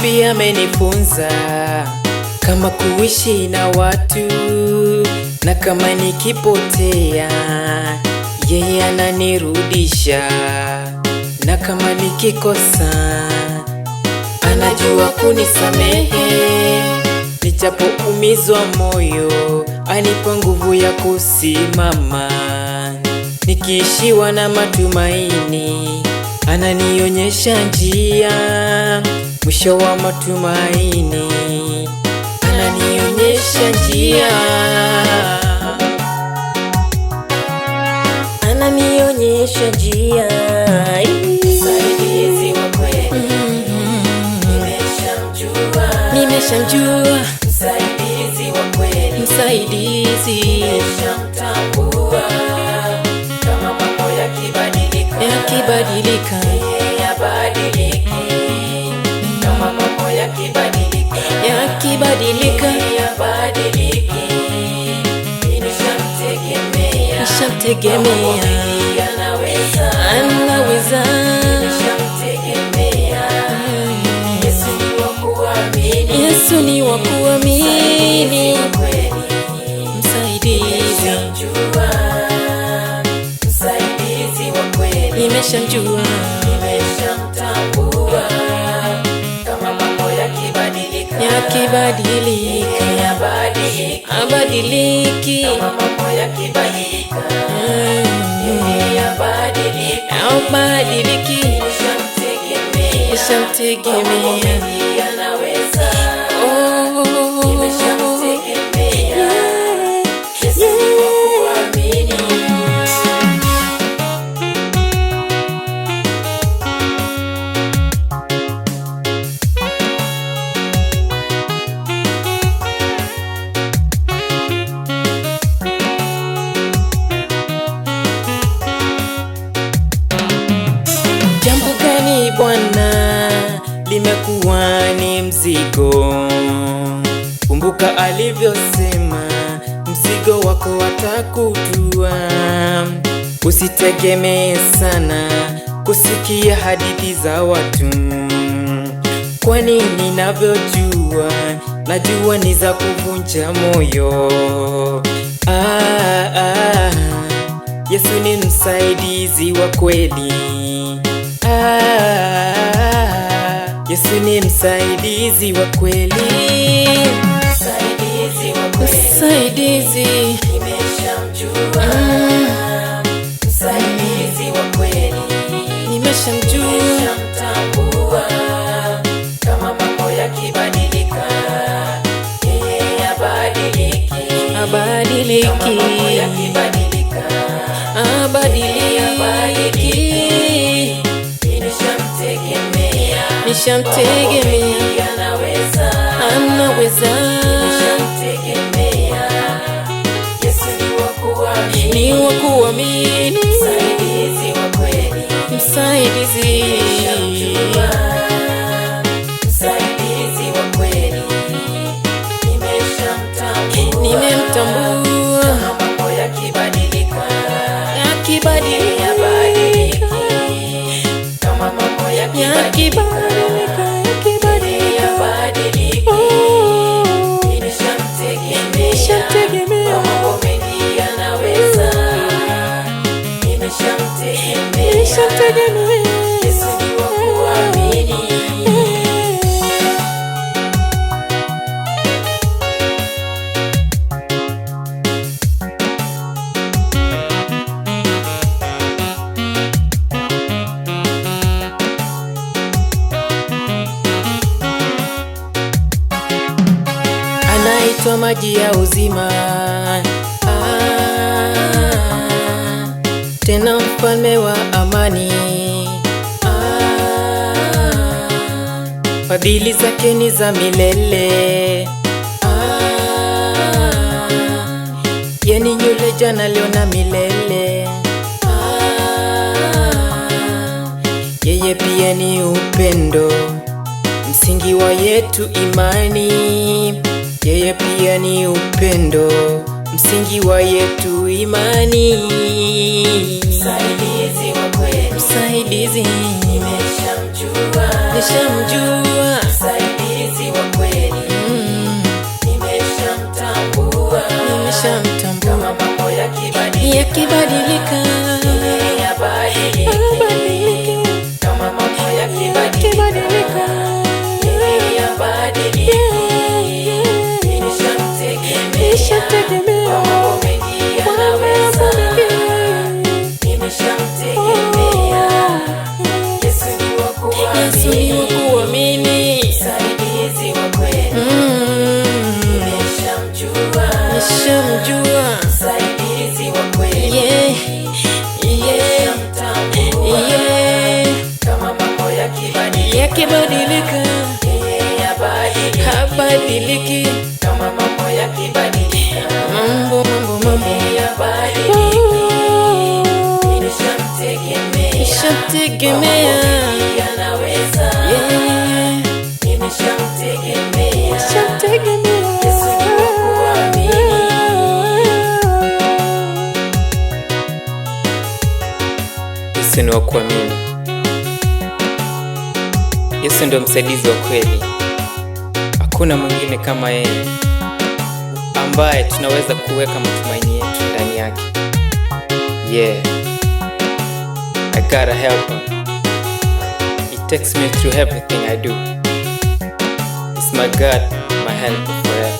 pia amenifunza kama kuishi na watu, na kama nikipotea yeye ananirudisha, na kama nikikosa anajua kunisamehe. Nijapoumizwa moyo anipa nguvu ya kusimama, nikiishiwa na matumaini ananionyesha njia. Mwisho wa matumaini ananionyesha njia, ananionyesha njia. Msaidizi wa kweli, nimeshamjua. Msaidizi wa kweli, msaidizi, nimeshamtambua. Kama mambo yakibadilika, yeye habadiliki. Kama mambo yakibadilika, yeye habadiliki. Nishamtegemea, anaweza. Yesu ni wa kuamini, msaidizi, nimeshamjua, nimeshamtambua. Kama mambo yakibadilika, abadiliki. Kama mambo yakibadilika, abadiliki. Nishamtegemea, anaweza. Jambo gani Bwana limekuwa ni mzigo? Kumbuka alivyosema, mzigo wako atakutua. Usitegemee sana kusikia hadithi za watu, kwani ninavyojua, najua ni za kuvunja moyo. Yesu ni msaidizi wa kweli. Yesu ni msaidizi wa kweli, msaidizi, nimeshamjua. Msaidizi wa kweli, nimeshamtambua. Kama mambo yakibadilika, yeye habadiliki. Kama mambo yakibadilika, abadiliki. Nishamtegemea, anaweza. Yesu ni wa kuamini, msaidizi wa kweli, msaidizi, nimemtambua. Kama mambo yakibadilika, kama mambo yakibadilika, nishamtegemea. Mambo mengi anaweza, nimeshamtegemea. Yesu ni wa kuamini. Anaitwa maji ya uzima, tena mfalme wa amani. Fadhili zake ni za milele. Yeye ni yule jana, leo na milele. Yeye pia ni upendo, msingi wa yetu imani. Yeye pia ni upendo, msingi wa yetu imani. Msaidizi wa kweli, msaidizi, nimeshamjua. nishamtambua. Kama mambo yakibadilika, yeye abadiliki. Kama mambo yakibadilika, yeye abadiliki. Nishamtegemea, mambo mengi anaweza. Nimeshamtegemea, Yesu ni wa kuamini, msaidizi wa kweli. Nimeshamjua, msaidizi wa kweli. Nimeshamtambua, kama mambo yakibadilika, yeye habadiliki. Kama mambo yakibadilika, mambo yeye habadiliki. Nishamtegemea, anaweza. Nimeshamtegemea, Yesu ni wa kuamini. Yesu ni wa kuamini. Yesu ndio msaidizi wa kweli. Hakuna mwingine kama yeye ambaye tunaweza kuweka matumaini yetu ndani yake. I gotta help him. It takes me through everything I do. It's my God, my help forever.